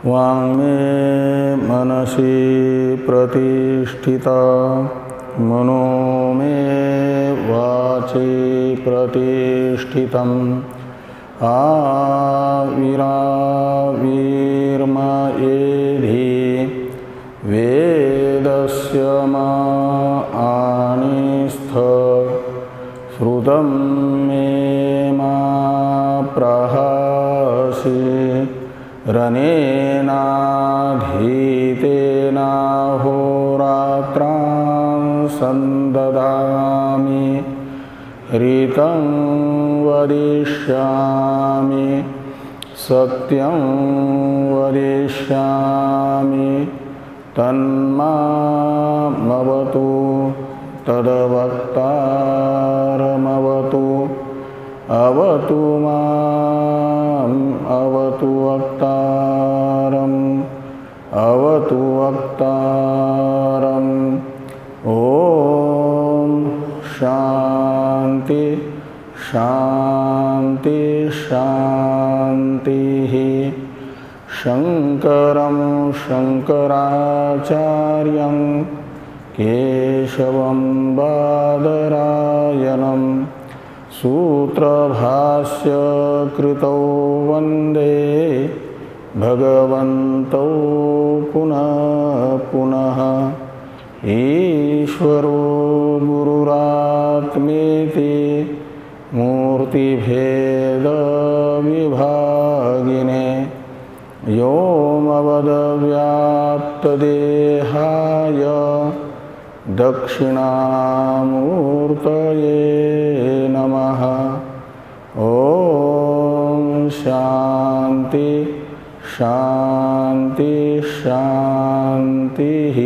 वाङ्मे मनसि प्रतिष्ठिता मनो मे वाचि प्रतिष्ठितम् आविराविर्म एधि वेदस्य मा आनिस्थ श्रुतं मे मा प्रहसि रनेनाधीतेनाहोरात्रां सन्ददामि ऋतं वदिष्यामि सत्यं वदिष्यामि तन्मामवतु तद्वक्तारमवतु अवतु माम् अवतु वक्तारम् अवतु वक्तारम्। ॐ शान्ति शान्ति शान्तिः। शङ्करं शङ्कराचार्यं केशवं बादरायणं सूत्रभाष्य कृतौ वन्दे भगवन्तौ पुनः पुनः। ईश्वरो गुरुरात्मेति मूर्तिभेदविभागिने व्योमवद्व्याप्तदेहाय दक्षिणामूर्तये नमः। ॐ शान्ति शान्ति शान्तिः।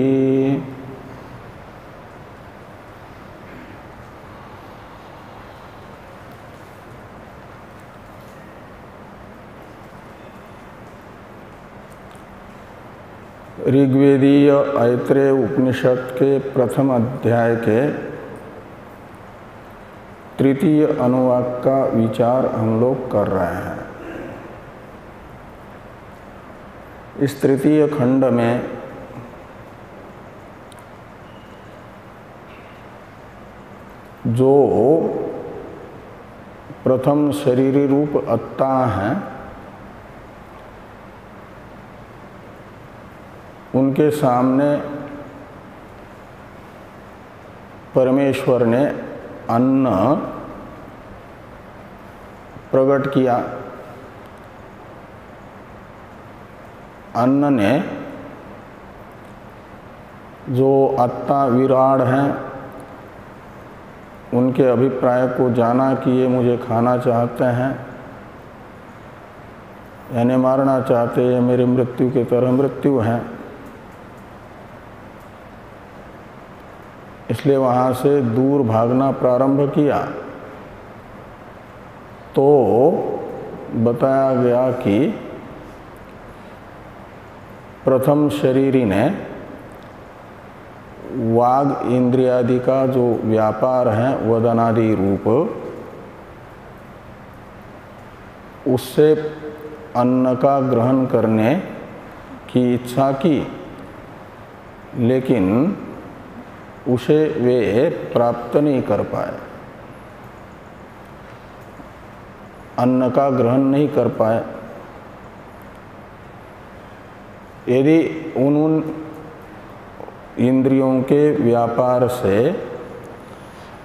ऋग्वेदीय ऐत्रेय उपनिषद के प्रथम अध्याय के तृतीय अनुवाक का विचार हम लोग कर रहे हैं। इस तृतीय खंड में जो प्रथम शरीरी रूप अत्ता हैं उनके सामने परमेश्वर ने अन्न प्रकट किया। अन्न ने जो आत्मा विराड हैं उनके अभिप्राय को जाना कि ये मुझे खाना चाहते हैं यानी मारना चाहते, ये मेरी मृत्यु की तरह मृत्यु है, इसलिए वहाँ से दूर भागना प्रारंभ किया। तो बताया गया कि प्रथम शरीरी ने वाग इंद्रियादि का जो व्यापार है वदनादि रूप, उससे अन्न का ग्रहण करने की इच्छा की, लेकिन उसे वे प्राप्त नहीं कर पाए, अन्न का ग्रहण नहीं कर पाए। यदि उन इंद्रियों के व्यापार से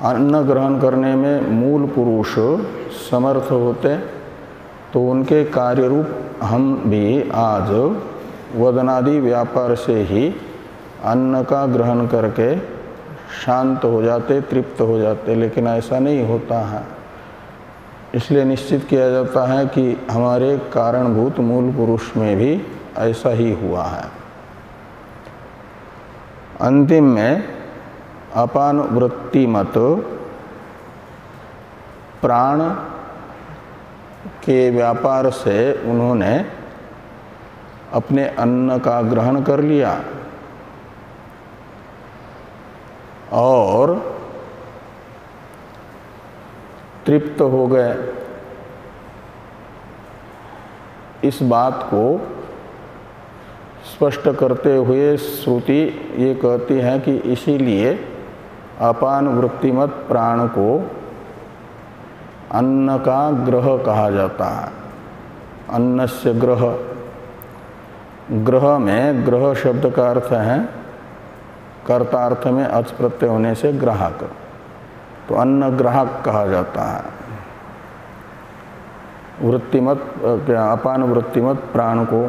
अन्न ग्रहण करने में मूल पुरुष समर्थ होते तो उनके कार्य रूप हम भी आज वदनादि व्यापार से ही अन्न का ग्रहण करके शांत हो जाते, तृप्त हो जाते, लेकिन ऐसा नहीं होता है। इसलिए निश्चित किया जाता है कि हमारे कारणभूत मूल पुरुष में भी ऐसा ही हुआ है। अंतिम में अपानुवृत्ति मत प्राण के व्यापार से उन्होंने अपने अन्न का ग्रहण कर लिया और तृप्त हो गए। इस बात को स्पष्ट करते हुए श्रुति ये कहती है कि इसीलिए अपान वृत्तिमत प्राण को अन्न का ग्रह कहा जाता है। अन्नस्य ग्रह, ग्रह में ग्रह शब्द का अर्थ है कर्तार्थ में अच प्रत्यय होने से ग्राहक, तो अन्न ग्राहक कहा जाता है। वृत्तिमत क्या अपान वृत्तिमत प्राण को,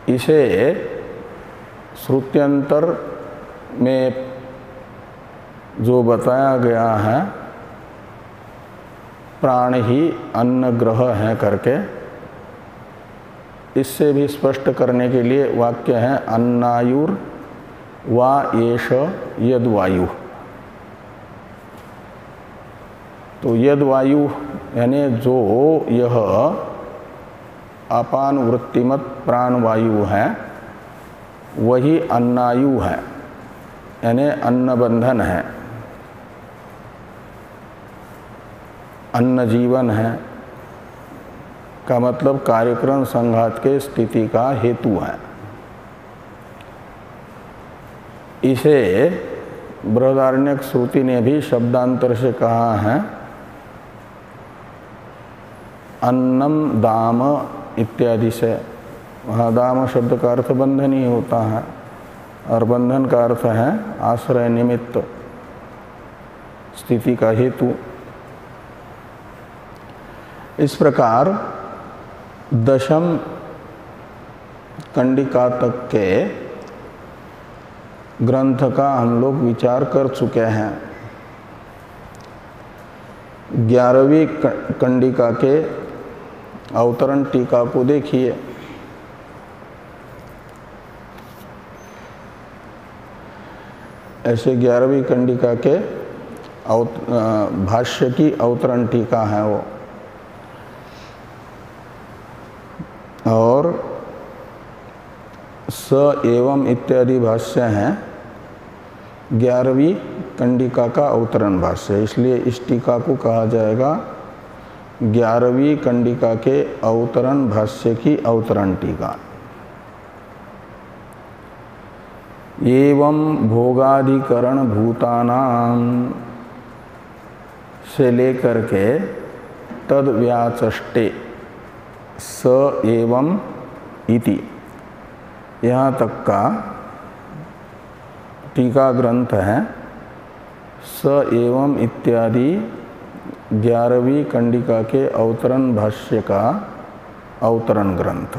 इसे श्रुत्यंतर में जो बताया गया है प्राण ही अन्न ग्रह है करके, इससे भी स्पष्ट करने के लिए वाक्य है अन्नायुर वा एष यद्वायु। तो यद्वायु यानी जो यह अपान वृत्तिमत प्राणवायु है वही अन्नायु है, यानी अन्न बंधन है, अन्न जीवन है का मतलब कार्यक्रम संघात के स्थिति का हेतु है। इसे बृहदारण्यक श्रुति ने भी शब्दांतर से कहा है अन्नम दाम इत्यादि से। वहाँ दाम शब्द का अर्थ बंधन ही होता है और बंधन का अर्थ है आश्रय निमित्त, स्थिति का हेतु। इस प्रकार दशम कंडिका तक के ग्रंथ का हम लोग विचार कर चुके हैं। 11वीं कंडिका के अवतरण टीका को देखिए। ऐसे 11वीं कंडिका के भाष्य की अवतरण टीका है वो, और स एवं इत्यादि भाष्य हैं 11वीं कंडिका का अवतरण भाष्य। इसलिए इस टीका को कहा जाएगा 11वीं कंडिका के अवतरण भाष्य की अवतरण टीका। एवं भोगाधिकरण भूतानाम से लेकर के तद व्याचष्टे स एवं इति यहाँ तक का टीका ग्रंथ है स एवं इत्यादि 11वीं कंडिका के अवतरण भाष्य का अवतरण ग्रंथ।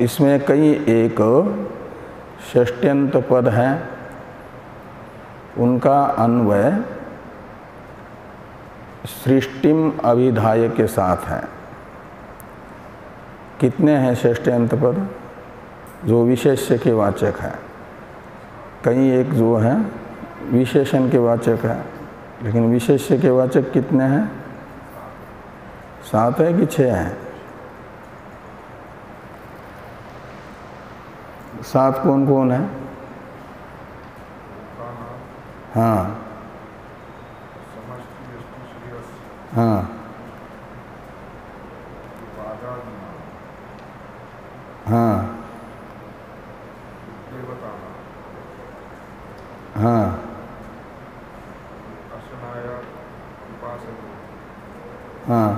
इसमें कई एक षष्ट्यंत पद हैं, उनका अन्वय सृष्टिम अभिधाय के साथ है। कितने हैं षष्ट्यंत पद जो विशेष्य के वाचक है? कई एक जो है विशेषण के वाचक है, लेकिन विशेष्य के वाचक कितने हैं? 7 है कि 6 हैं? 7 कौन कौन है? हाँ हाँ हाँ हाँ हाँ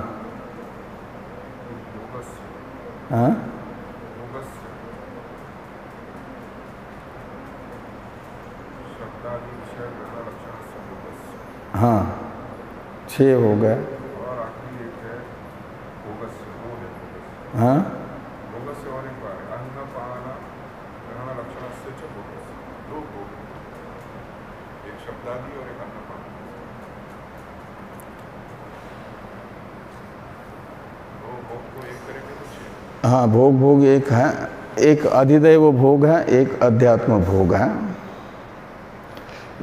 हाँ हाँ 6 हो गए। और आखिरी एक है भोगस्य, वो है भोगस्य। हाँ भोगस्य और एक बार अन्नपान ग्रहण लक्षणस्य च भोगस्य, 2 भोग, एक शब्दादि और एक अन्नपान। दो भोग को एक करेंगे तो 6। हाँ भोग एक है, एक अधिदैव भोग है, एक अध्यात्म भोग है,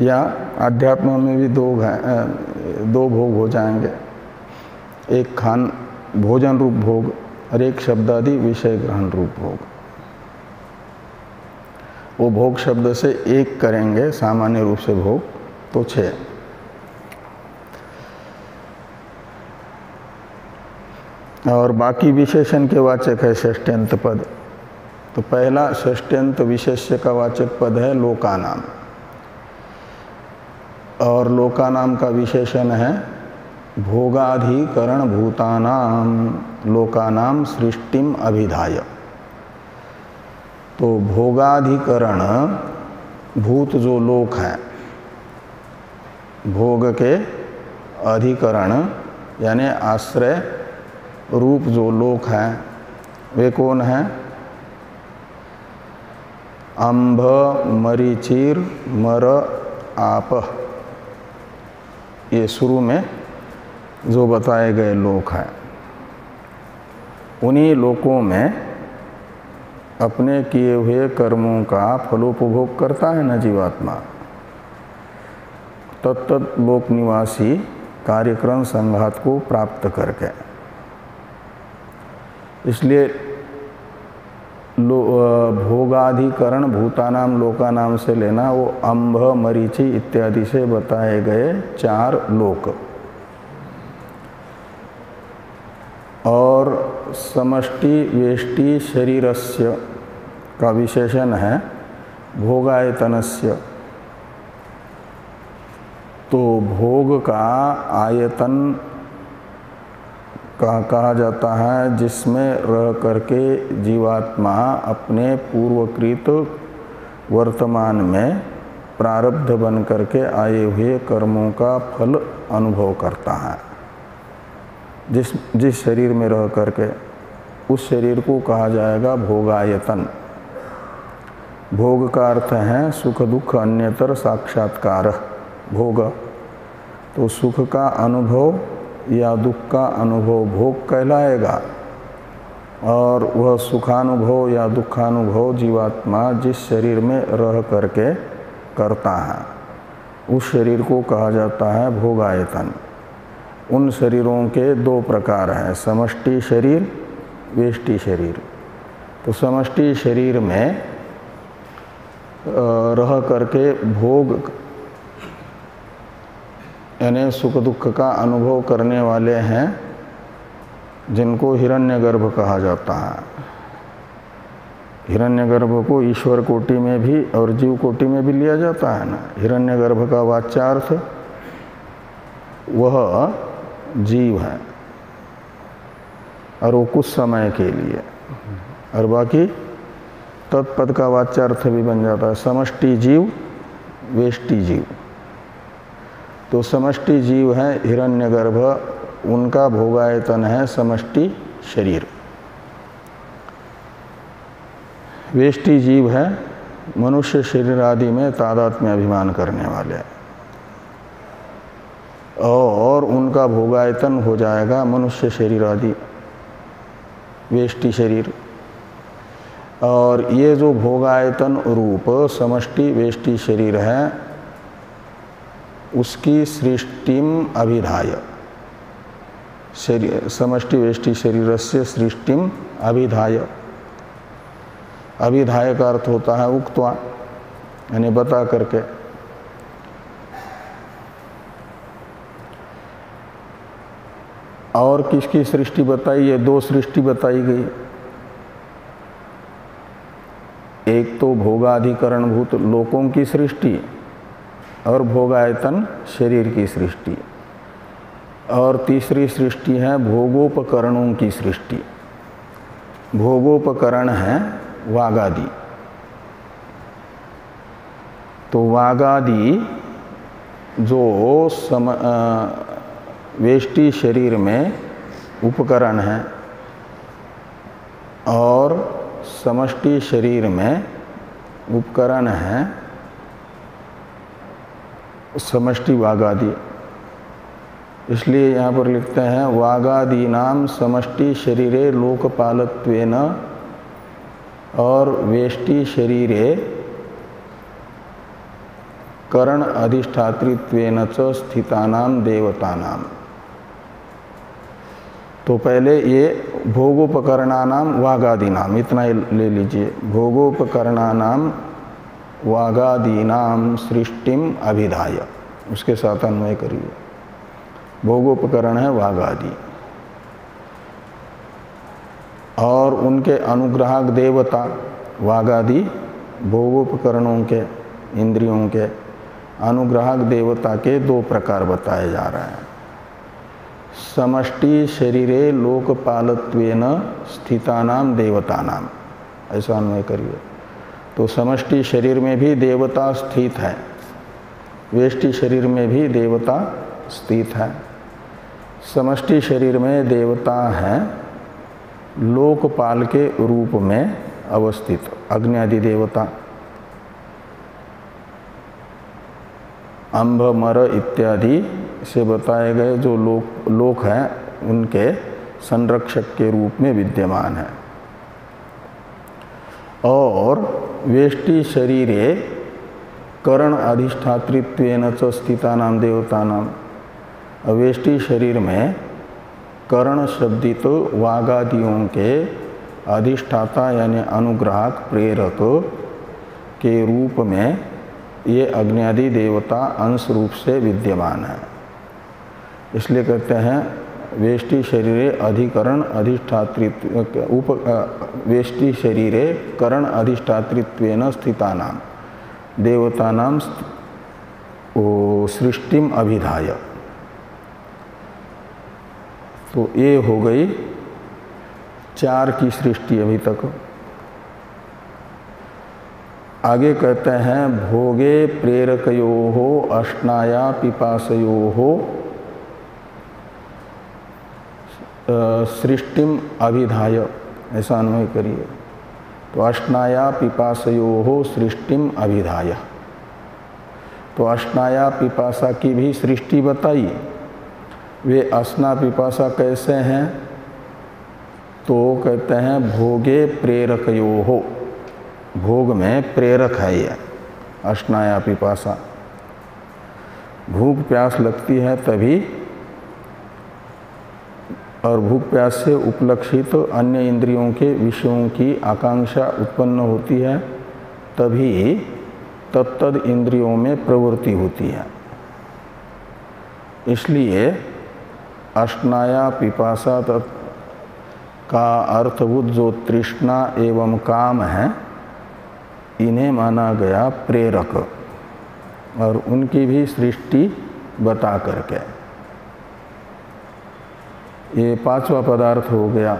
या अध्यात्म में भी 2 भोग हो जाएंगे। एक खान भोजन रूप भोग और एक शब्दादि विषय ग्रहण रूप भोग। वो भोग शब्द से एक करेंगे सामान्य रूप से भोग, तो 6। और बाकी विशेषण के वाचक है षष्ट्यंत पद। तो पहला षष्ट्यंत विशेष्य का वाचक पद है लोकानाम, और लोकानाम का विशेषण है भोगाधिकरण भूतानाम लोकानाम सृष्टिम अभिधाय। तो भोगाधिकरण भूत जो लोक हैं, भोग के अधिकरण यानी आश्रय रूप जो लोक हैं, वे कौन हैं? अंभ मरीचिर मर आप, ये शुरू में जो बताए गए लोक हैं। उन्हीं लोकों में अपने किए हुए कर्मों का फलोपभोग करता है न जीवात्मा, तत्त लोक निवासी कार्यक्रम संघात को प्राप्त करके। इसलिए भोगाधिकरण भूतानाम लोकानाम से लेना वो अंभ मरीचि इत्यादि से बताए गए 4 लोक। और समष्टि वेष्टि शरीरस्य का विशेषण है भोगायतनस्य। तो भोग का आयतन का कहा जाता है जिसमें रह करके जीवात्मा अपने पूर्वकृत वर्तमान में प्रारब्ध बन करके आए हुए कर्मों का फल अनुभव करता है। जिस शरीर में रह करके, उस शरीर को कहा जाएगा भोगायतन। भोग का अर्थ है सुख दुख अन्यतर साक्षात्कार भोग। तो सुख का अनुभव या दुख का अनुभव भोग कहलाएगा, और वह सुखानुभव या दुखानुभव जीवात्मा जिस शरीर में रह करके करता है, उस शरीर को कहा जाता है भोगायतन। उन शरीरों के 2 प्रकार हैं, समष्टि शरीर, वेष्टि शरीर। तो समष्टि शरीर में रह करके भोग यानी सुख दुख का अनुभव करने वाले हैं, जिनको हिरण्यगर्भ कहा जाता है। हिरण्यगर्भ को ईश्वर कोटि में भी और जीव कोटि में भी लिया जाता है ना। हिरण्यगर्भ का वाच्यार्थ वह जीव है, और वो कुछ समय के लिए, और बाकी तत्पद का वाच्यार्थ भी बन जाता है समष्टि जीव वेष्टि जीव। तो समष्टि जीव है हिरण्यगर्भ, उनका भोगायतन है समष्टि शरीर। वेष्टि जीव है मनुष्य शरीर आदि में तादात्म्य अभिमान करने वाले, और उनका भोगायतन हो जाएगा मनुष्य शरीर आदि वेष्टि शरीर। और ये जो भोगायतन रूप समष्टि वेष्टि शरीर है, उसकी सृष्टिम अभिधाय, समष्टि वेष्टि शरीरस्य सृष्टिम अभिधाय। अभिधाय का अर्थ होता है उक्त्वा, यानी बता करके। और किसकी सृष्टि बताई है? 2 सृष्टि बताई गई। एक तो भोगाधिकरण भूत लोकों की सृष्टि, और भोगायतन शरीर की सृष्टि। और तीसरी सृष्टि है भोगोपकरणों की सृष्टि। भोगोपकरण है वागादि। तो वागादि जो वेष्टि शरीर में उपकरण है, और समष्टि शरीर में उपकरण है समष्टि वागादि। इसलिए यहाँ पर लिखते हैं वागादीनाम समष्टि शरीरे लोकपालत्वेन और वेष्टि शरीरे करण अधिष्ठातृत्वेन च स्थितानाम देवतानाम। तो पहले ये भोगोपकरणानाम वागादीनाम, इतना ले लीजिए। भोगोपकरणानाम वागादीनाम सृष्टिम अभिधाय, उसके साथ अन्वय करिए। भोगोपकरण है वागादि। और उनके अनुग्राहक देवता वागादि भोगोपकरणों के, इंद्रियों के अनुग्राहक देवता के दो प्रकार बताए जा रहे हैं। समष्टि शरीरे लोकपालत्वेन स्थितानाम देवतानाम, ऐसा अन्वय करिए। तो समष्टि शरीर में भी देवता स्थित है, वेष्टि शरीर में भी देवता स्थित है। समष्टि शरीर में देवता हैं लोकपाल के रूप में अवस्थित अग्नि आदि देवता, अंभ मर इत्यादि से बताए गए जो लोक हैं उनके संरक्षक के रूप में विद्यमान है। और वेष्टि शरीरे करण अधिष्ठातृत्वेन च स्थितानाम देवतानाम, वेष्टि शरीर में करण शब्दित वागादियों के अधिष्ठाता यानी अनुग्राहक प्रेरक के रूप में ये अग्नि आदि देवता अंश रूप से विद्यमान है। इसलिए कहते हैं वेष्टि शरीरे अधिकरण अधिष्ठातृत्व वेष्टि शरीरे करण अधिष्ठातृत्वेन स्थितानाम देवतानाम सृष्टिम अभिधाय। तो ये हो गई 4 की सृष्टि अभी तक। आगे कहते हैं भोगे प्रेरकयोः अश्नाया पिपासयोः सृष्टिम अभिधाय, ऐसा अन्वय करिए। तो अश्नाया पिपासयोः सृष्टिम अभिधाय। तो अश्नाया पिपासा की भी सृष्टि बताई। वे अस्ना पिपासा कैसे हैं? तो कहते हैं भोगे प्रेरकयोः, भोग में प्रेरक है ये अश्नाया पिपासा। भूख प्यास लगती है तभी, और भूख प्यास से उपलक्षित तो अन्य इंद्रियों के विषयों की आकांक्षा उत्पन्न होती है, तभी तत्तद इंद्रियों में प्रवृत्ति होती है। इसलिए अश्नाया पिपासा का अर्थभूत जो तृष्णा एवं काम है, इन्हें माना गया प्रेरक, और उनकी भी सृष्टि बता करके। ये 5वां पदार्थ हो गया।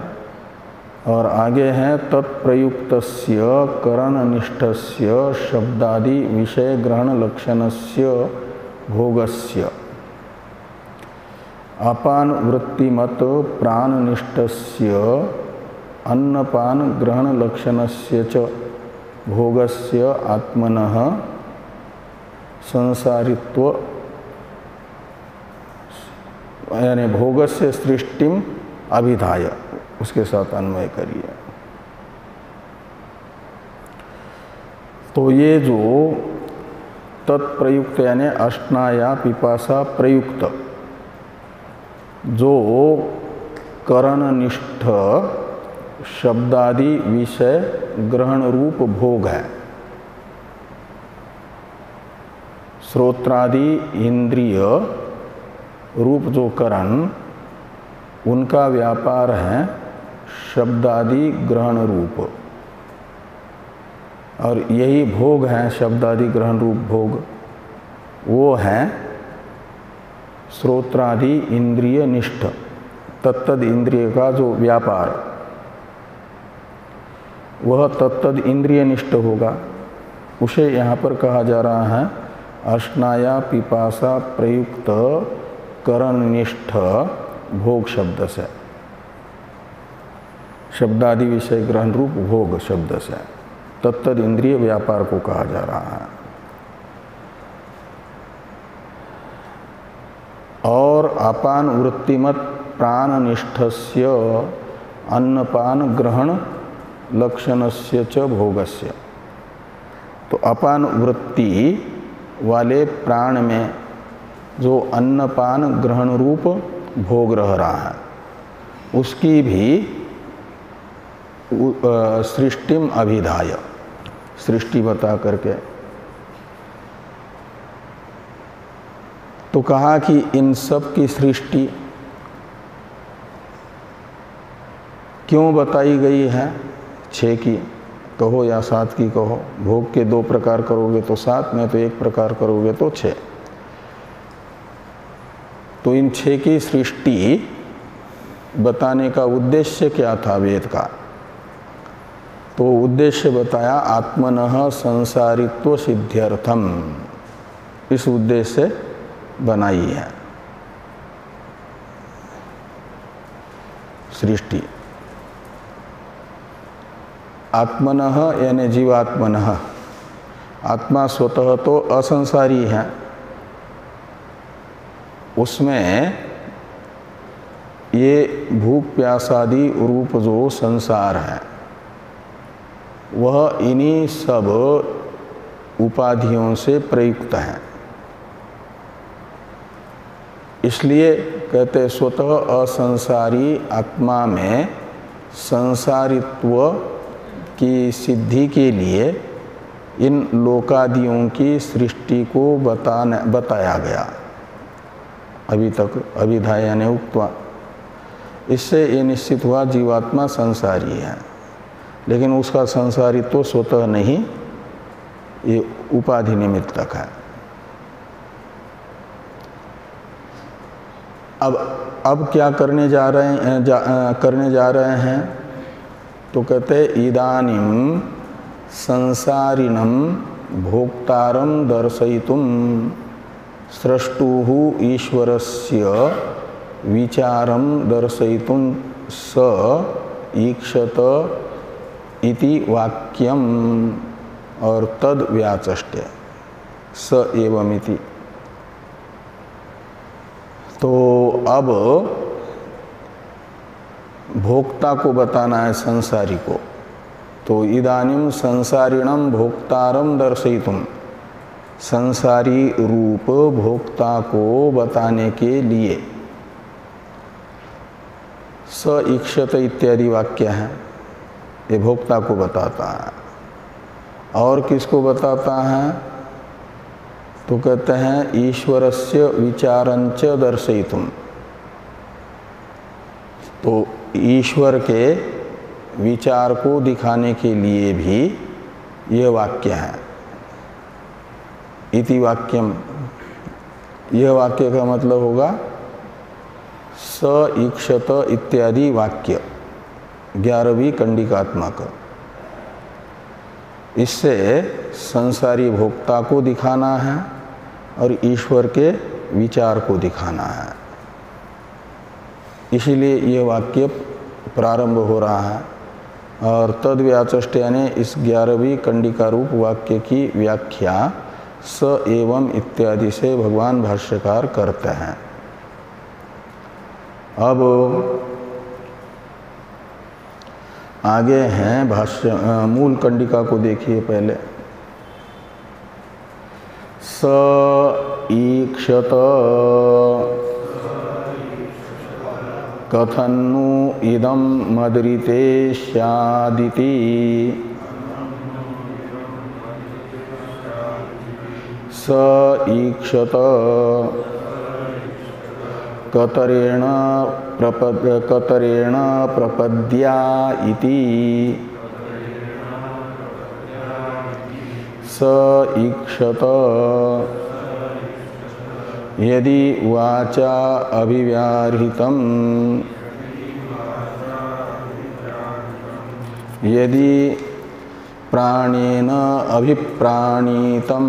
और आगे हैं तत्प्रयुक्तस्य करणनिष्ठस्य शब्दादि विषय ग्रहण लक्षणस्य भोगस्य अपान वृत्तिमत प्राणनिष्ठस्य अन्नपान ग्रहण लक्षणस्य च भोगस्य आत्मनः संसारित्व यानी भोगस्य सृष्टिम अभिधाय, उसके साथ अन्वय करिए। तो ये जो तत्प्रयुक्त यानी अश्नाया पिपासा प्रयुक्त जो करणनिष्ठ शब्दादि विषय ग्रहण रूप भोग है, श्रोत्रादि इंद्रिय रूप जो करण, उनका व्यापार है शब्दादि ग्रहण रूप, और यही भोग है शब्दादि ग्रहण रूप भोग। वो है श्रोत्रादि इंद्रिय निष्ठ, तत्तद इंद्रिय का जो व्यापार, वह तत्तद इंद्रिय निष्ठ होगा। उसे यहाँ पर कहा जा रहा है अश्नाया पिपासा प्रयुक्त करणनिष्ठ भोग शब्द से, शब्दादि विषय ग्रहण रूप भोग शब्द से तत्तद इंद्रिय व्यापार को कहा जा रहा है। और अपान वृत्तिमत प्राणनिष्ठस्य अन्नपान ग्रहण लक्षणस्य च भोगस्य। तो अपान वृत्ति वाले प्राण में जो अन्नपान ग्रहण रूप भोग रह रहा है, उसकी भी सृष्टिम अभिधाय, सृष्टि बता करके। तो कहा कि इन सब की सृष्टि क्यों बताई गई है 6 की कहो या 7 की कहो। भोग के 2 प्रकार करोगे तो 7, में तो 1 प्रकार करोगे तो 6। तो इन 6 की सृष्टि बताने का उद्देश्य क्या था वेद का? तो उद्देश्य बताया आत्मनः संसारित्व सिद्ध्यर्थम, इस उद्देश्य से बनाई है सृष्टि। आत्मनः यानी जीवात्मनः, आत्मा स्वतः तो असंसारी है, उसमें ये भूख प्यासादि रूप जो संसार है वह इन्हीं सब उपाधियों से प्रयुक्त है। इसलिए कहते स्वतः असंसारी आत्मा में संसारित्व की सिद्धि के लिए इन लोकादियों की सृष्टि को बताया गया अभी तक, अभिधाय यानी उक्त्वा। इससे ये निश्चित हुआ जीवात्मा संसारी है, लेकिन उसका संसारित्व तो स्वतः नहीं, ये उपाधि निमित्तक है। अब क्या करने जा रहे हैं तो कहते इदानीं संसारिणं भोक्तारं दर्शयितुं स्रष्टुः ईश्वरस्य विचारं दर्शयितुं स ईक्षत इति वाक्यम और तद व्याचष्टे स एवमिति। तो अब भोक्ता को बताना है संसारी को, तो इदानीं संसारिणं भोक्तारं दर्शयितुं, संसारी रूप भोक्ता को बताने के लिए स ईक्षत इत्यादि वाक्य है, ये भोक्ता को बताता है। और किसको बताता है तो कहते हैं ईश्वरस्य विचारंच दर्शयितुं, तो ईश्वर के विचार को दिखाने के लिए भी यह वाक्य है। इति वाक्यम, यह वाक्य का मतलब होगा स ईक्षत इत्यादि वाक्य 11वीं कंडिकात्मक। इससे संसारी भोक्ता को दिखाना है और ईश्वर के विचार को दिखाना है, इसीलिए यह वाक्य प्रारंभ हो रहा है। और तद व्याचष्ट यानी इस 11वीं कंडिका रूप वाक्य की व्याख्या स एवं इत्यादि से भगवान भाष्यकार करते हैं। अब आगे हैं भाष्य, मूल कंडिका को देखिए पहले। स ईक्षत कथन्नु इदं मदृते स्यादिति स ईक्षत कतरेण प्रपद्या इति स ईक्षत यदि वाचा अभिव्याहृतं यदि प्राणेन अभिप्राणितं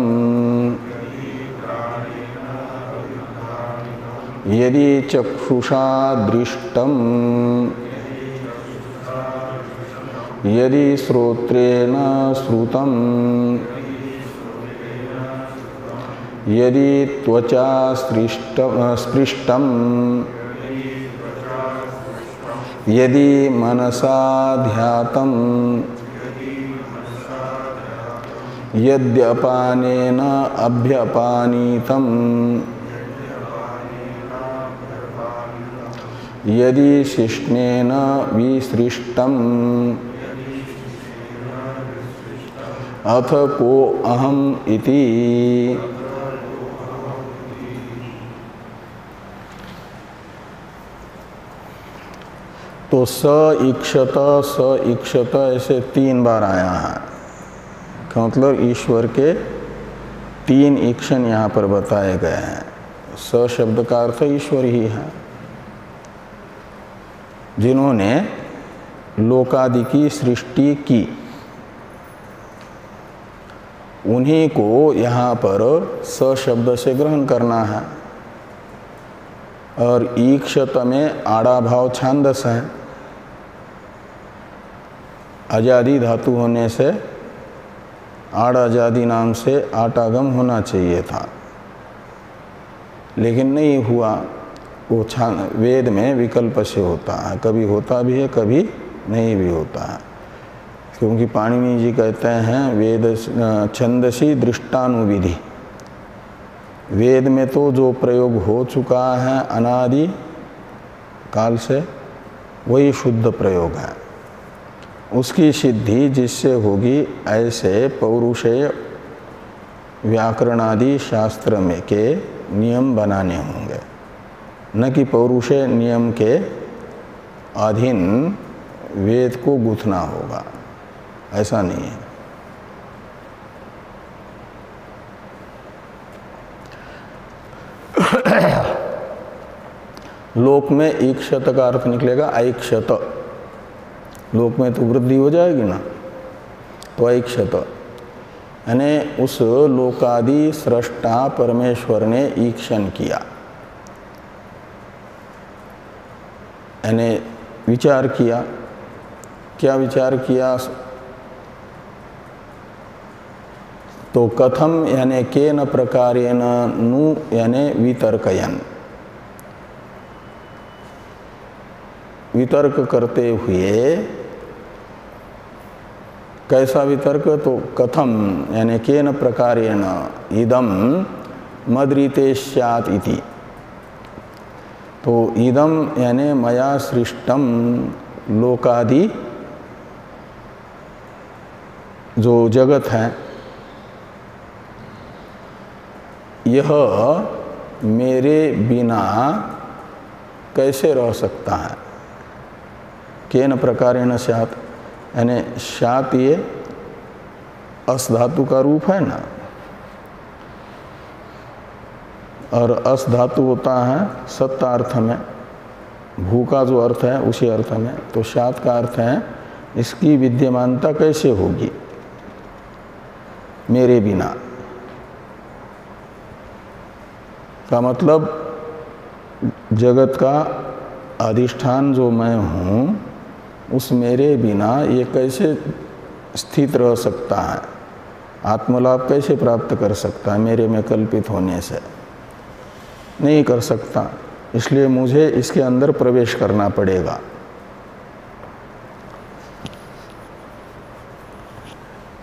यदि चक्षुषा दृष्टं यदि श्रोत्रेण श्रुतं यदि त्वचा स्पृष्टं यदि मनसा ध्यातं यद्यपानेन अभ्यपानीतं यदि शिष्णेन विसृष्टं अथ को अहम इति। तो स ईक्षत ऐसे 3 बार आया है, का मतलब ईश्वर के 3 ईक्षण यहाँ पर बताए गए हैं। स शब्द का अर्थ ईश्वर ही है, जिन्होंने लोकादि की सृष्टि की, उन्हीं को यहाँ पर स शब्द से ग्रहण करना है। और ईक्षत में आड़ा भाव छांदस है, आजादी धातु होने से आड़ आजादी नाम से आटागम होना चाहिए था, लेकिन नहीं हुआ। वो वेद में विकल्प से होता है, कभी होता भी है कभी नहीं भी होता है, क्योंकि पाणिनि जी कहते हैं वेद छंदसी दृष्टानुविधि, वेद में तो जो प्रयोग हो चुका है अनादि काल से वही शुद्ध प्रयोग है, उसकी सिद्धि जिससे होगी ऐसे पौरुषेय व्याकरणादि शास्त्र में के नियम बनाने होंगे, न कि पौरुषेय नियम के अधीन वेद को गूंथना होगा, ऐसा नहीं है। लोक में ईक्षत का अर्थ निकलेगा ऐक्षत, लोक में तो वृद्धि हो जाएगी ना, तो ऐक्षत यानी उस लोकादि सृष्टा परमेश्वर ने ईक्षण किया, यानी विचार किया। क्या विचार किया? तो कथम यानी केन प्रकारेण नु यानी वितर्कयन, वितर्क करते हुए। कैसा वितर्क? तो कथम यानी केन प्रकारेण इदम मद्रिते स्यात् इति, तो इदम यानी मया सृष्टम लोकादि जो जगत है, यह मेरे बिना कैसे रह सकता है? केन प्रकारेण स्यात् यानी स्यात् ये अस धातु का रूप है ना, और अस धातु होता है सत्तार्थ में, भू का जो अर्थ है उसी अर्थ में, तो स्यात् का अर्थ है इसकी विद्यमानता कैसे होगी मेरे बिना, का मतलब जगत का अधिष्ठान जो मैं हूँ उस मेरे बिना ये कैसे स्थित रह सकता है, आत्मलाभ कैसे प्राप्त कर सकता है मेरे में कल्पित होने से? नहीं कर सकता, इसलिए मुझे इसके अंदर प्रवेश करना पड़ेगा।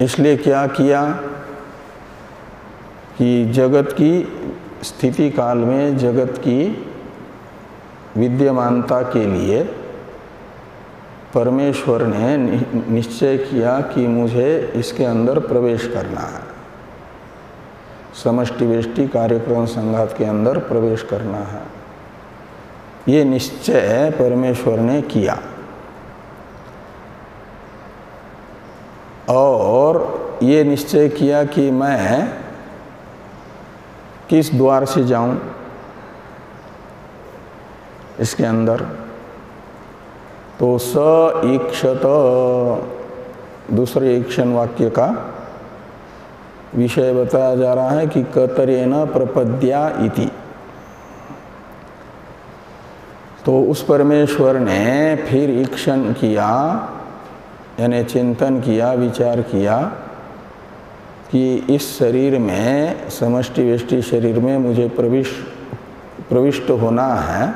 इसलिए क्या किया कि जगत की स्थिति काल में जगत की विद्यमानता के लिए परमेश्वर ने निश्चय किया कि मुझे इसके अंदर प्रवेश करना है, समष्टि वेष्टि कार्यक्रम संघात के अंदर प्रवेश करना है। ये निश्चय परमेश्वर ने किया, और ये निश्चय किया कि मैं किस द्वार से जाऊं इसके अंदर। तो स ईक्षत दूसरे ईक्षण वाक्य का विषय बताया जा रहा है कि कतरेण प्रपद्या इति। तो उस परमेश्वर ने फिर ईक्षण किया, यानी चिंतन किया, विचार किया कि इस शरीर में, समष्टि वेष्टि शरीर में मुझे प्रविष्ट होना है,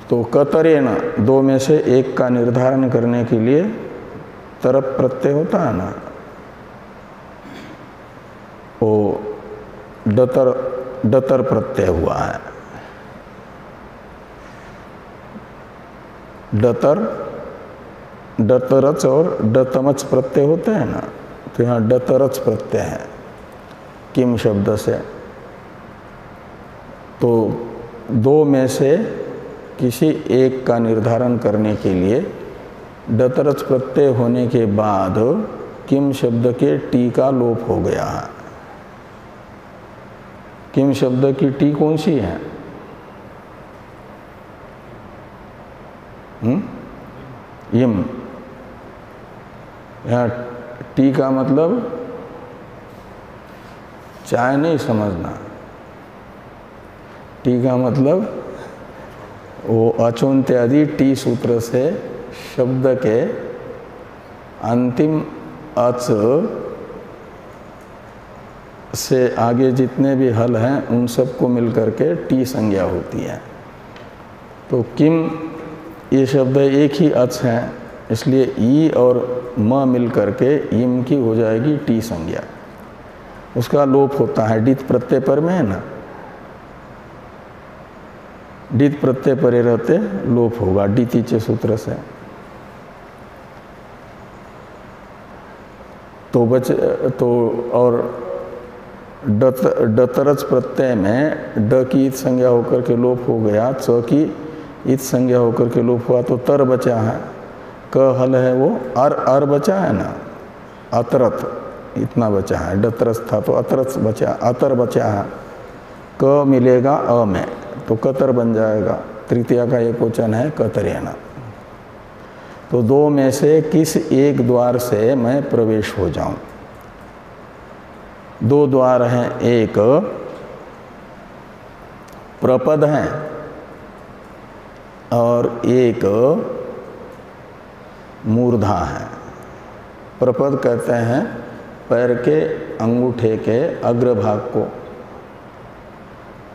तो कतरेण दो में से एक का निर्धारण करने के लिए तरप प्रत्यय होता है ना, वो डतर प्रत्यय हुआ है। डतरच और डतमच प्रत्यय होते हैं ना, तो यहाँ डतरच प्रत्यय है किम शब्द से। तो दो में से किसी एक का निर्धारण करने के लिए डतरच प्रत्यय होने के बाद किम शब्द के टी का लोप हो गया है। किम शब्द की टी कौन सी है? इम। यहाँ टी का मतलब चाहे नहीं समझना। टी का मतलब वो अचोन्त्यादि टी सूत्र से शब्द के अंतिम अच से आगे जितने भी हल हैं उन सबको मिलकर के टी संज्ञा होती है। तो किम ये शब्द एक ही अच है, इसलिए ई और म मिलकर के इम की हो जाएगी टी संज्ञा। उसका लोप होता है डित प्रत्यय पर में है ना, डित प्रत्यय परे रहते लोप होगा डितिचे सूत्र से। तो और डतरच प्रत्यय में ड की इत संज्ञा होकर के लोप हो गया, च की इत संज्ञा होकर के लोप हुआ, तो तर बचा है। क हल है वो अर बचा है ना, अतरत इतना बचा है। डतरस था तो अतरस बचा, अतर बचा है। क मिलेगा अ में तो कतर बन जाएगा। तृतीया का एक वचन है कतरेना। तो दो में से किस एक द्वार से मैं प्रवेश हो जाऊं? दो द्वार हैं, एक प्रपद है और एक मूर्धा है। प्रपद कहते हैं पैर के अंगूठे के अग्रभाग को,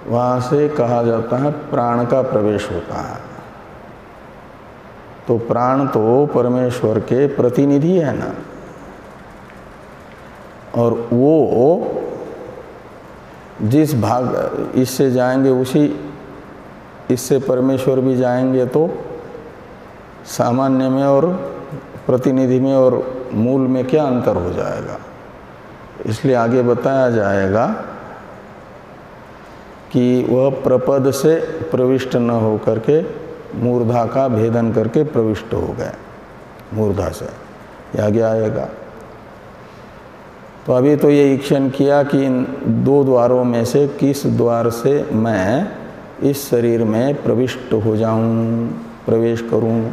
वहाँ से कहा जाता है प्राण का प्रवेश होता है। तो प्राण तो परमेश्वर के प्रतिनिधि है ना, और वो जिस भाग इससे जाएंगे उसी इससे परमेश्वर भी जाएंगे, तो सामान्य में और प्रतिनिधि में और मूल में क्या अंतर हो जाएगा। इसलिए आगे बताया जाएगा कि वह प्रपद से प्रविष्ट न हो करके मूर्धा का भेदन करके प्रविष्ट हो गए, मूर्धा से आगे आएगा। तो अभी तो ये ईक्षण किया कि इन दो द्वारों में से किस द्वार से मैं इस शरीर में प्रविष्ट हो जाऊं, प्रवेश करूं।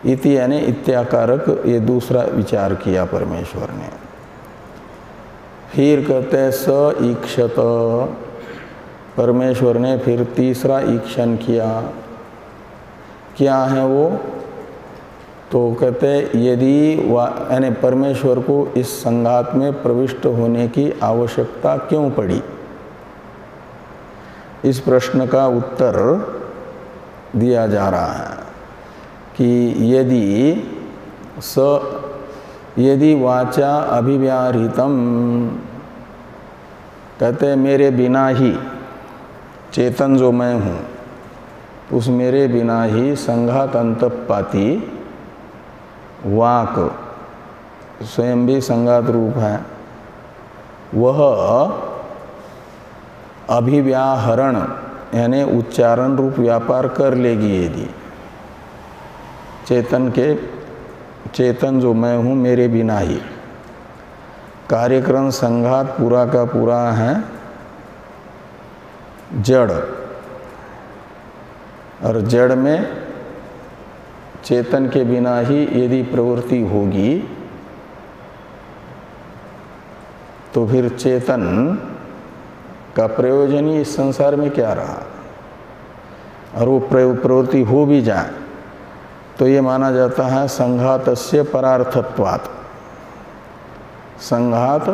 इति यानी इत्याकारक ये दूसरा विचार किया परमेश्वर ने। फिर कहते हैं स ईक्षत, परमेश्वर ने फिर तीसरा ईक्षण किया। क्या है वो? तो कहते यदि यानी परमेश्वर को इस संघात में प्रविष्ट होने की आवश्यकता क्यों पड़ी, इस प्रश्न का उत्तर दिया जा रहा है कि यदि वाचा अभिव्याहृतम, कहते मेरे बिना ही चेतन जो मैं हूँ, उस मेरे बिना ही संघात अंतपाती वाक स्वयं भी संघात रूप है, वह अभिव्याहरण यानी उच्चारण रूप व्यापार कर लेगी। यदि चेतन जो मैं हूँ मेरे बिना ही, कार्यक्रम संघात पूरा का पूरा है जड़, और जड़ में चेतन के बिना ही यदि प्रवृत्ति होगी तो फिर चेतन का प्रयोजन ही इस संसार में क्या रहा। और वो प्रवृत्ति हो भी जाए तो ये माना जाता है संघातस्य परार्थत्वात्। संघात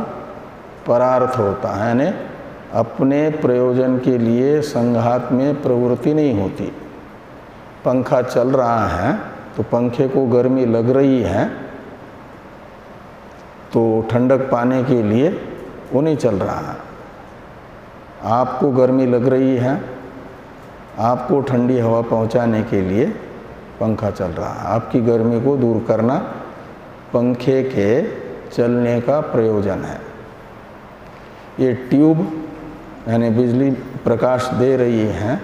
परार्थ होता है, यानी अपने प्रयोजन के लिए संघात में प्रवृत्ति नहीं होती। पंखा चल रहा है तो पंखे को गर्मी लग रही है, तो ठंडक पाने के लिए वो नहीं चल रहा है। आपको गर्मी लग रही है, आपको ठंडी हवा पहुंचाने के लिए पंखा चल रहा है। आपकी गर्मी को दूर करना पंखे के चलने का प्रयोजन है। ये ट्यूब यानी बिजली प्रकाश दे रही है,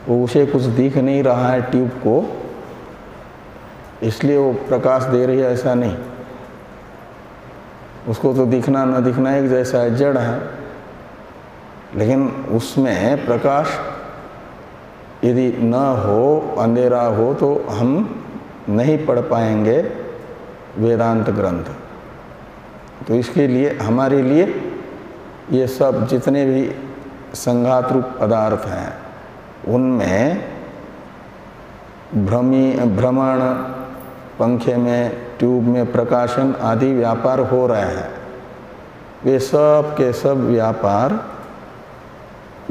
वो उसे कुछ दिख नहीं रहा है ट्यूब को, इसलिए वो प्रकाश दे रही है, ऐसा नहीं। उसको तो दिखना न दिखना एक जैसा है, जड़ है, लेकिन उसमें प्रकाश यदि न हो, अंधेरा हो, तो हम नहीं पढ़ पाएंगे वेदांत ग्रंथ। तो इसके लिए हमारे लिए ये सब जितने भी संघात रूप पदार्थ हैं उनमें भ्रमण, पंखे में, ट्यूब में प्रकाशन आदि व्यापार हो रहे हैं, वे सब के सब व्यापार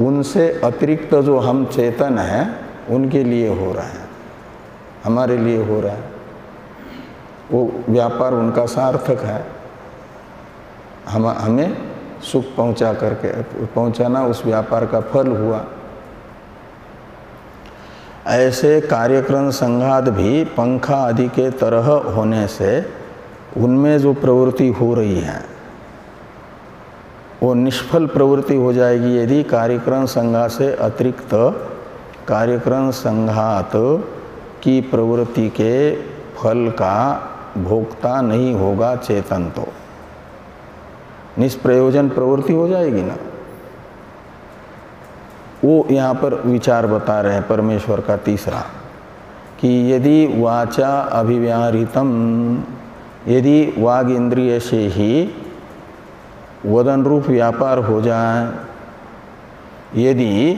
उनसे अतिरिक्त जो हम चेतन हैं उनके लिए हो रहे हैं, हमारे लिए हो रहा है। वो व्यापार उनका सार्थक है, हमें सुख पहुंचाना उस व्यापार का फल हुआ। ऐसे कार्यक्रम संघात भी पंखा आदि के तरह होने से उनमें जो प्रवृत्ति हो रही है वो निष्फल प्रवृत्ति हो जाएगी यदि कार्यक्रम संघात से अतिरिक्त कार्यक्रम संघात की प्रवृत्ति के फल का भोक्ता नहीं होगा चेतन, तो निष्प्रयोजन प्रवृत्ति हो जाएगी ना। वो यहाँ पर विचार बता रहे हैं परमेश्वर का तीसरा, कि यदि वाचा अभिव्याहृतम, यदि वाग इंद्रिय से ही वदन रूप व्यापार हो जाए, यदि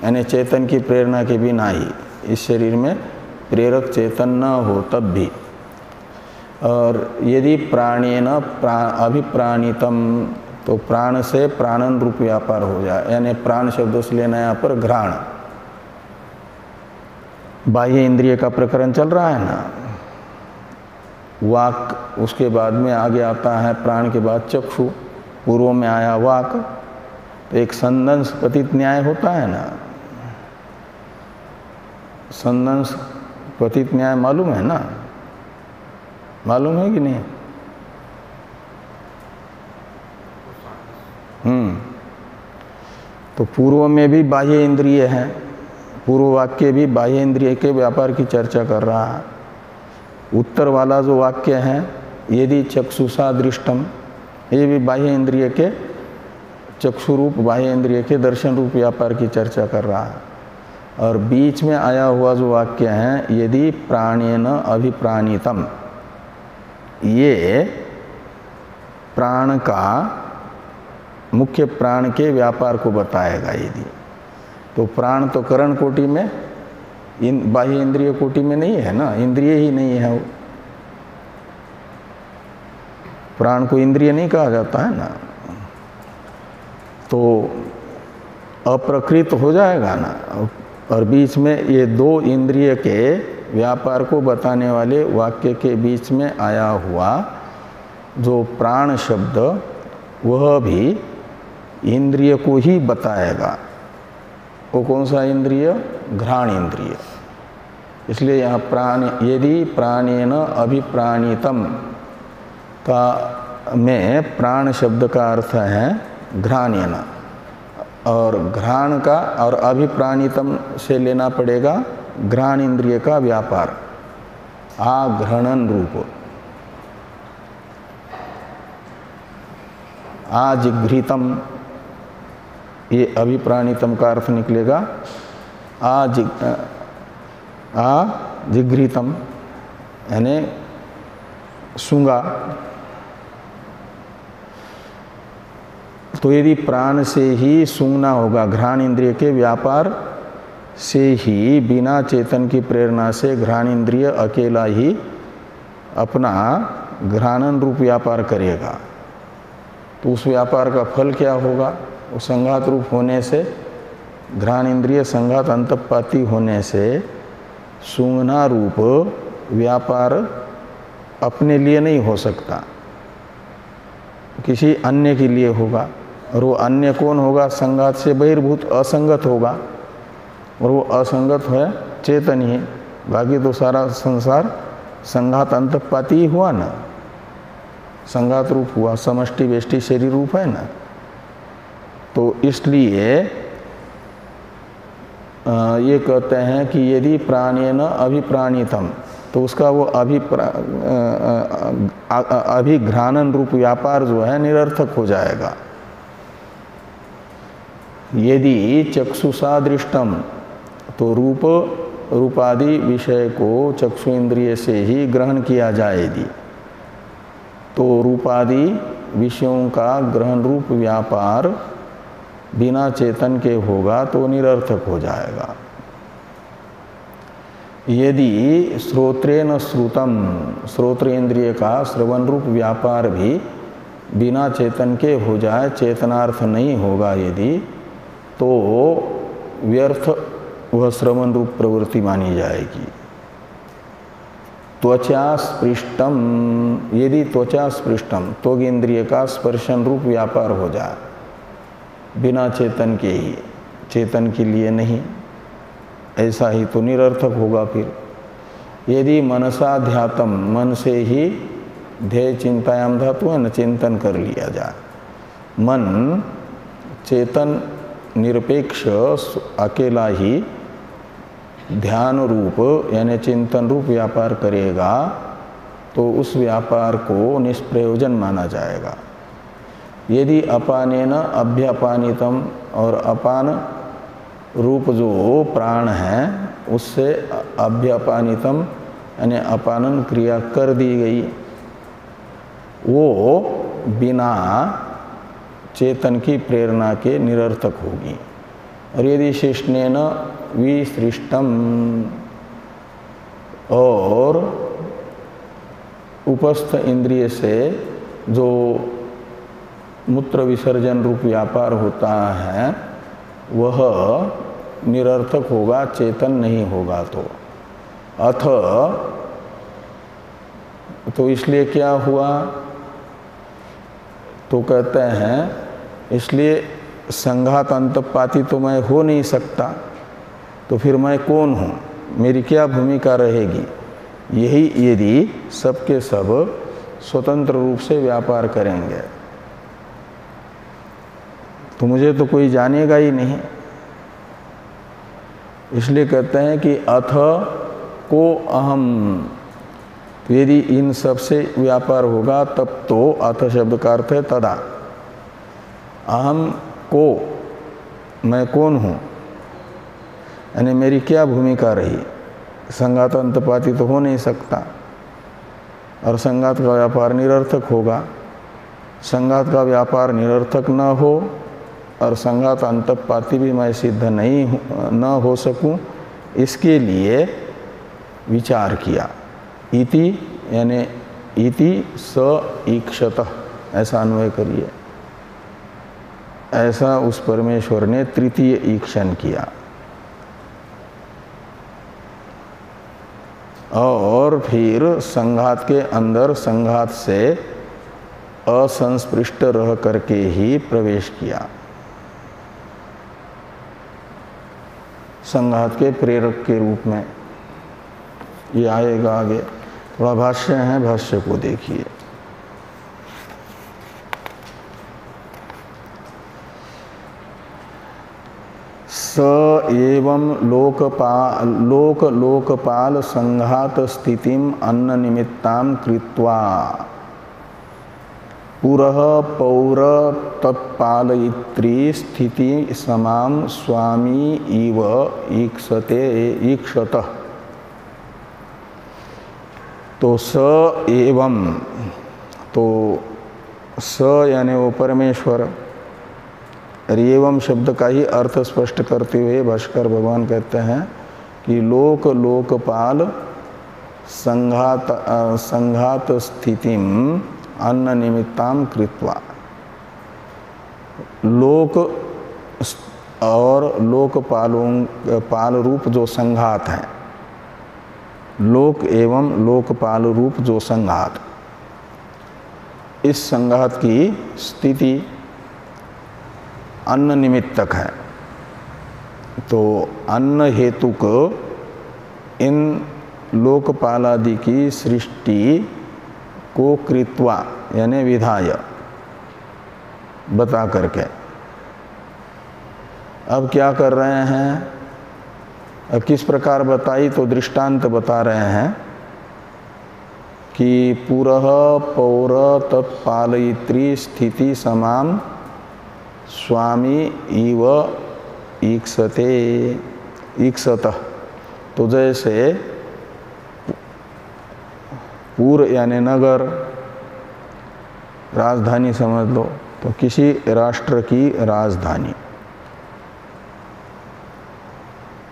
यानी चेतन की प्रेरणा के बिना ही इस शरीर में प्रेरक चेतन न हो तब भी, और यदि प्राणेन अभिप्राणितम, तो प्राण से प्राणन रूप व्यापार हो जाए, यानी प्राण शब्द से लेना यहाँ पर घ्राण, बाह्य इंद्रिय का प्रकरण चल रहा है ना। वाक उसके बाद में आगे आता है, प्राण के बाद चक्षु, पूर्व में आया वाक, तो एक संदंश पतित न्याय होता है ना। संदंश पतित न्याय मालूम है ना, मालूम है कि नहीं? तो पूर्व में भी बाह्य इंद्रिय है, पूर्व वाक्य भी बाह्य इंद्रिय के व्यापार की चर्चा कर रहा है। उत्तर वाला जो वाक्य है, यदि चक्षुषा दृष्टम, ये भी बाह्य इंद्रिय के चक्षु रूप बाह्य इंद्रिय के दर्शन रूप व्यापार की चर्चा कर रहा है। और बीच में आया हुआ जो वाक्य है, यदि प्राणेन अभिप्राणितम, ये प्राण का, मुख्य प्राण के व्यापार को बताएगा। यदि तो प्राण तो करण कोटि में, बाह्य इंद्रिय कोटि में नहीं है ना, इंद्रिय ही नहीं है वो। प्राण को इंद्रिय नहीं कहा जाता है ना, तो अप्रकृत हो जाएगा ना। और बीच में ये दो इंद्रिय के व्यापार को बताने वाले वाक्य के बीच में आया हुआ जो प्राण शब्द, वह भी इंद्रिय को ही बताएगा। वो कौन सा इंद्रिय? घ्राण इंद्रिय। इसलिए यहाँ प्राण, यदि प्राणेन अभिप्राणितम का में प्राण शब्द का अर्थ है घ्राणेन, और घ्राण का और अभिप्राणितम से लेना पड़ेगा घ्राण इंद्रिय का व्यापार, आघ्रणन रूप, आजिघ्रितम, ये अभिप्राणितम का अर्थ निकलेगा आजिघ्रितम, यानी सूंगा। तो यदि प्राण से ही सूंघना होगा, घ्राण इंद्रिय के व्यापार से ही, बिना चेतन की प्रेरणा से घ्राण इंद्रिय अकेला ही अपना घ्राणन रूप व्यापार करेगा, तो उस व्यापार का फल क्या होगा? वो संघात रूप होने से, घ्राण इंद्रिय संघात अंतःपाती होने से सूंघना रूप व्यापार अपने लिए नहीं हो सकता, किसी अन्य के लिए होगा। और वो अन्य कौन होगा? संघात से बहिर्भूत असंगत होगा, और वो असंगत है चेतन ही। बाकी तो सारा संसार संघात अंतःपाती ही हुआ ना, संघात रूप हुआ, समष्टि वेष्टि शरीर रूप है ना। तो इसलिए ये कहते हैं कि यदि प्राणेन अभिप्राणितम, तो उसका वो अभिघ्राणन रूप व्यापार जो है निरर्थक हो जाएगा। यदि चक्षुषा दृष्टम, तो रूपादि विषय को चक्षु इंद्रिय से ही ग्रहण किया जाए यदि, तो रूपादि विषयों का ग्रहण रूप व्यापार बिना चेतन के होगा तो निरर्थक हो जाएगा। यदि श्रोत्रेण श्रुतम, श्रोत्र इंद्रिय का श्रवण रूप व्यापार भी बिना चेतन के हो जाए, चेतनार्थ नहीं होगा यदि, तो व्यर्थ वह श्रवण रूप प्रवृत्ति मानी जाएगी। त्वचा स्पृष्टम, यदि त्वचा स्पृष्टम, त्वग इंद्रिय का स्पर्शन रूप व्यापार हो जाए बिना चेतन के ही, चेतन के लिए नहीं, ऐसा ही तो निरर्थक होगा। फिर यदि मनसा ध्यातम, मन से ही ध्येय चिंतायाम धातु है न, चिंतन कर लिया जाए, मन चेतन निरपेक्ष अकेला ही ध्यान रूप यानी चिंतन रूप व्यापार करेगा, तो उस व्यापार को निष्प्रयोजन माना जाएगा। यदि अपानेन अभ्यपानितम, और अपान रूप जो प्राण है उससे अभ्यपानितम यानी अपानन क्रिया कर दी गई, वो बिना चेतन की प्रेरणा के निरर्थक होगी। और यदि शिष्णेन विसृष्टम, और उपस्थ इंद्रिय से जो मूत्र विसर्जन रूप व्यापार होता है वह निरर्थक होगा, चेतन नहीं होगा। तो अथ, तो इसलिए क्या हुआ, तो कहते हैं इसलिए संघात अंतपाती तो मैं हो नहीं सकता, तो फिर मैं कौन हूँ, मेरी क्या भूमिका रहेगी। यही यदि सबके सब स्वतंत्र रूप से व्यापार करेंगे तो मुझे तो कोई जानेगा ही नहीं। इसलिए कहते हैं कि अथ को अहम, तो यदि इन सब से व्यापार होगा तब तो अथ शब्द का अर्थ है तदा। अहम को, मैं कौन हूँ, यानी मेरी क्या भूमिका रही। संघात अंतपाती तो हो नहीं सकता, और संघात का व्यापार निरर्थक होगा। संघात का व्यापार निरर्थक न हो और संघात अंतपाती भी मैं सिद्ध न हो सकूं, इसके लिए विचार किया। इति यानी इति स ईक्षतः, ऐसा अन्वय करिए। ऐसा उस परमेश्वर ने तृतीय ईक्षण किया। और फिर संघात के अंदर संघात से असंस्पृष्ट रह करके ही प्रवेश किया, संघात के प्रेरक के रूप में। ये आएगा आगे, थोड़ा भाष्य है, भाष्य को देखिए। स एवं लोकपाल संघात स्थितिम अन्न निमित्तां कृत्वा पुरः पौर तत्पालयित्री स्थिति समाम स्वामी इव ईक्षतः। तो स एवं, तो स यानी वो परमेश्वर, और एवं शब्द का ही अर्थ स्पष्ट करते हुए भाष्कर भगवान कहते हैं कि लोकपाल संघात स्थितिम अन्न निमित्तां कृत्वा। लोक और पाल रूप जो संघात है, लोक एवं लोकपाल रूप जो संघात, इस संघात की स्थिति अन्न निमित्तक है। तो अन्न हेतुक इन लोकपालादि की सृष्टि को कृत्वा यानी विधाय बता करके अब क्या कर रहे हैं किस प्रकार बताई, तो दृष्टांत बता रहे हैं कि पुरः पौर तत्पालयित्री स्थिति समान स्वामी इव ईक्षते ईक्षतः। तो जैसे पूर यानी नगर, राजधानी समझ लो, तो किसी राष्ट्र की राजधानी,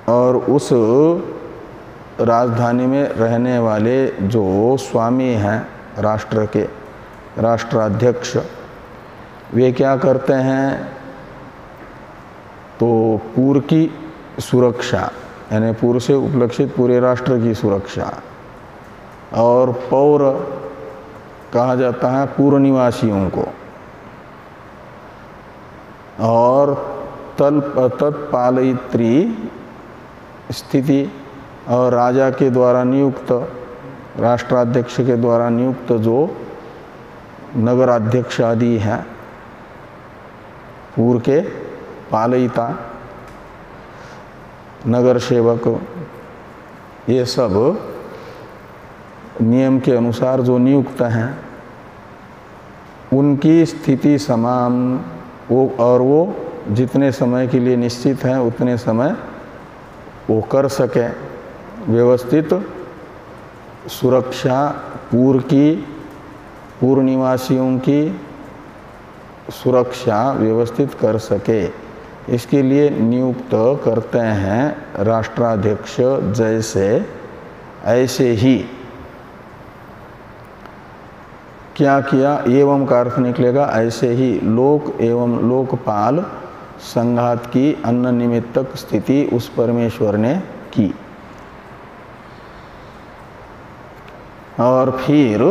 और उस राजधानी में रहने वाले जो स्वामी हैं राष्ट्र के, राष्ट्राध्यक्ष, वे क्या करते हैं, तो पूर्व की सुरक्षा यानी पूर्व से उपलक्षित पूरे राष्ट्र की सुरक्षा, और पौर कहा जाता है पूर्व निवासियों को, और तत्पालयित्री स्थिति, और राजा के द्वारा नियुक्त, राष्ट्राध्यक्ष के द्वारा नियुक्त जो नगराध्यक्ष आदि हैं, पूर्व के पालयिता, नगर सेवक, ये सब नियम के अनुसार जो नियुक्त हैं, उनकी स्थिति समान और वो जितने समय के लिए निश्चित हैं उतने समय वो कर सके व्यवस्थित सुरक्षा, पूर्व निवासियों की सुरक्षा व्यवस्थित कर सके, इसके लिए नियुक्त करते हैं राष्ट्राध्यक्ष। जैसे ऐसे ही क्या किया, एवं का अर्थ निकलेगा ऐसे ही लोक एवं लोकपाल संघात की अन्न निमित्तक स्थिति उस परमेश्वर ने की। और फिर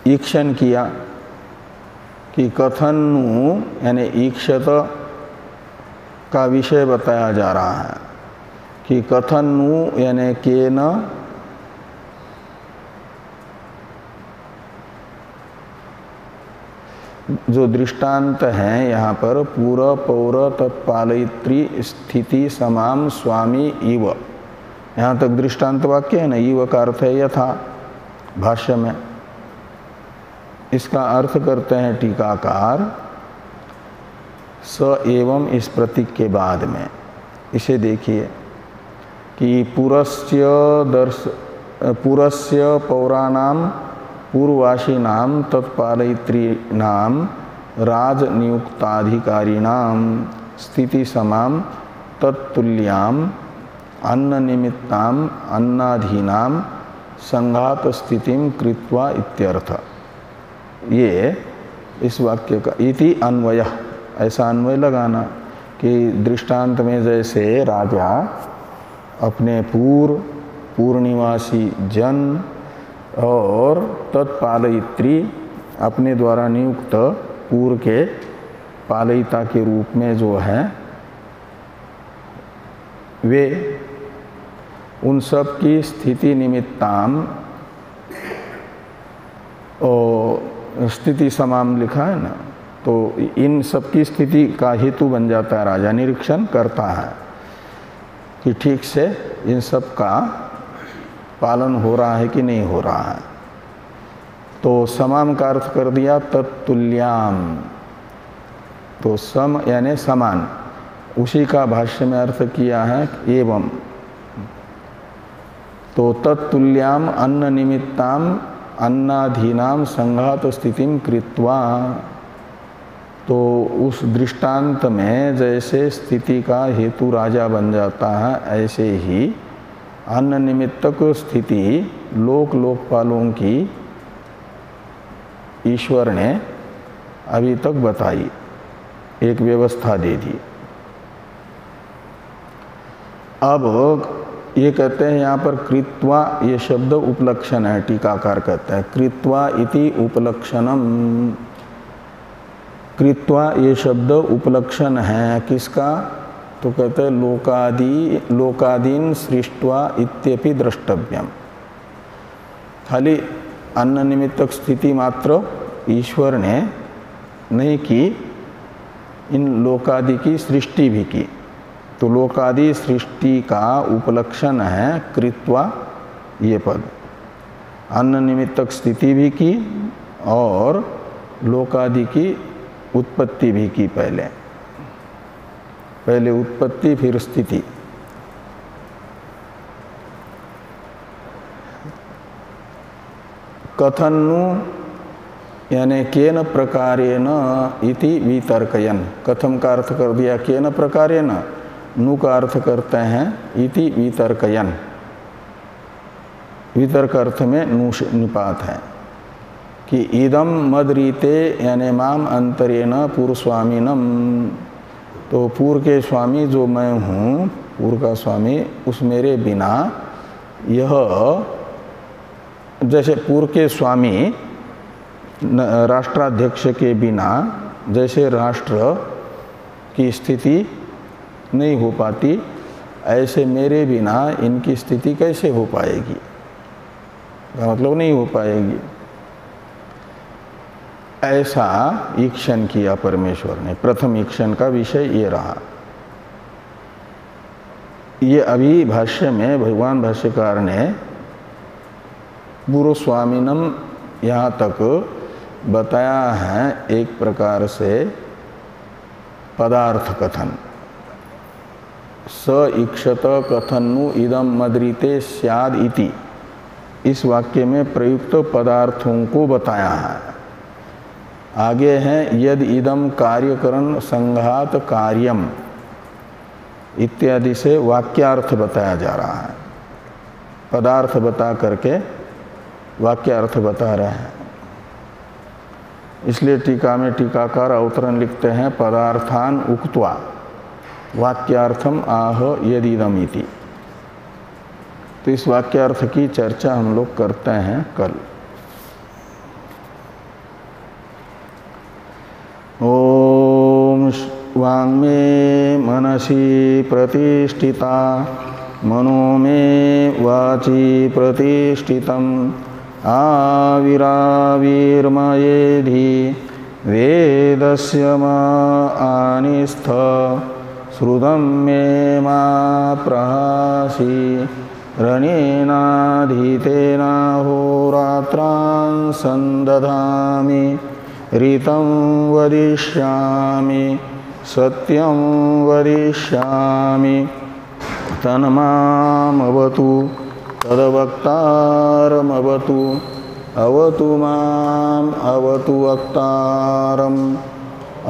ईक्षण किया कि कथनु यानी ईक्षत का विषय बताया जा रहा है कि कथनु यानी केन जो दृष्टांत है यहाँ पर पूर्व पौर तत्पालयित्री स्थिति समान स्वामी इव, यहाँ तक दृष्टांत वाक्य है ना, इव का अर्थ है यथा भाष्य में। इसका अर्थ करते हैं टीकाकार स एवं इस प्रतीक के बाद में। इसे देखिए कि पुरस्य पौराणाम पूर्ववासीनाम तत्पालयित्रीनाम राजनियुक्ताधिकारिणाम स्थिति समाम तत्तुल्याम अन्न निमित्ताम अन्नाधीनाम संघात स्थितिम कृत्वा इत्यर्थ। ये इस वाक्य का इति अन्वय, ऐसा अन्वय लगाना कि दृष्टांत में जैसे राजा अपने पूर्व निवासी जन और तत्पालयित्री अपने द्वारा नियुक्त पूर्व के पालयिता के रूप में जो है, वे उन सब की स्थिति निमित्ताम, और स्थिति समाम लिखा है ना, तो इन सब की स्थिति का हेतु बन जाता है। राजा निरीक्षण करता है कि ठीक से इन सब का पालन हो रहा है कि नहीं हो रहा है। तो समाम का अर्थ कर दिया तत्तुल्याम, तो सम यानी समान, उसी का भाष्य में अर्थ किया है एवं। तो तत्तुल्याम अन्न निमित्ताम अन्नाधीनाम संघात स्थितिम कृत्वा, तो उस दृष्टांत में जैसे स्थिति का हेतु राजा बन जाता है, ऐसे ही अन्न निमित्तक स्थिति लोकपालों की ईश्वर ने अभी तक बताई, एक व्यवस्था दे दी। अब ये कहते हैं यहाँ पर कृत्वा, ये शब्द उपलक्षण है, टीकाकार कहते हैं कृत्वा इति उपलक्षणम। कृत्वा ये शब्द उपलक्षण है किसका, तो कहते हैं लोकादीन सृष्ट्वा इत्यपि द्रष्टव्यम। खाली अन्न निमित्तक स्थिति मात्र ईश्वर ने नहीं की, इन लोकादि की सृष्टि भी की। तो लोकादि सृष्टि का उपलक्षण है कृत्वा ये पद। अन्न निमित्तक स्थिति भी की और लोकादि की उत्पत्ति भी की। पहले उत्पत्ति फिर स्थिति। कथन्नु यानी केन प्रकारेण इति वितर्कयन। कथम का अर्थ कर दिया केन प्रकारेण, नु का अर्थ करते हैं इति वितर्कयन। वितर्क अर्थ में नु निपात है कि इदम मदरीते यानी माम अंतरेण पूर्वस्वामिनम। तो पूर्व के स्वामी जो मैं हूँ, पूर्व का स्वामी, उस मेरे बिना यह, जैसे पूर्व के स्वामी राष्ट्राध्यक्ष के बिना जैसे राष्ट्र की स्थिति नहीं हो पाती, ऐसे मेरे बिना इनकी स्थिति कैसे हो पाएगी, का मतलब नहीं हो पाएगी। ऐसा ईक्षण किया परमेश्वर ने। प्रथम ईक्षण का विषय ये रहा। ये अभी भाष्य में भगवान भाष्यकार ने पूर्व स्वामिनम यहाँ तक बताया है एक प्रकार से पदार्थ कथन। स ईक्षत कथन्नु इदम मद्रिते स्याद इति, इस वाक्य में प्रयुक्त पदार्थों को बताया है। आगे हैं यद इदम कार्यकरण संघात कार्यम इत्यादि से वाक्यार्थ बताया जा रहा है। पदार्थ बता करके वाक्यार्थ बता रहे हैं। इसलिए टीका में टीकाकार अवतरण लिखते हैं पदार्थान उक्त्वा वाक्यार्थम आह यदिदम इति। तो इस वाक्यार्थ की चर्चा हम लोग करते हैं कल। ओम वाङ्मे मनसि प्रतिष्ठिता मनो मे वाची प्रतिष्ठितम् आविराविर्मयेधि वेदस्य आनिस्थ श्रुतं मे मा प्रहासि रणेनाधीतेन होरात्रान् सन्दधामि ऋतं वदिष्यामि सत्यं वदिष्यामि तन्मामवतु तद्वक्तारमवतु अवतु माम् अवतु वक्तारम्।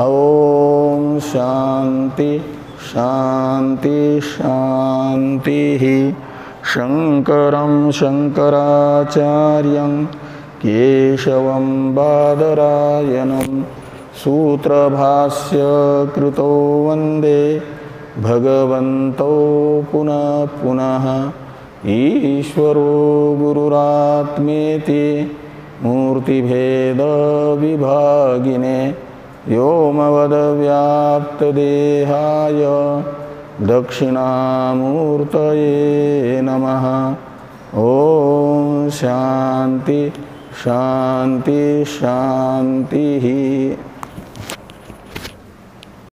ओम शांति शांति शांति। शंकरं शंकराचार्यं केशवं बादरायणं सूत्रभाष्य कृतो वंदे भगवन्तौ पुनः पुनः। ईश्वरो गुरुरात्मेति मूर्तिभेद विभागिने व्योमवद्व्याप्तदेहाय दक्षिणामूर्तये नमः। ओम शांति शांति शांति।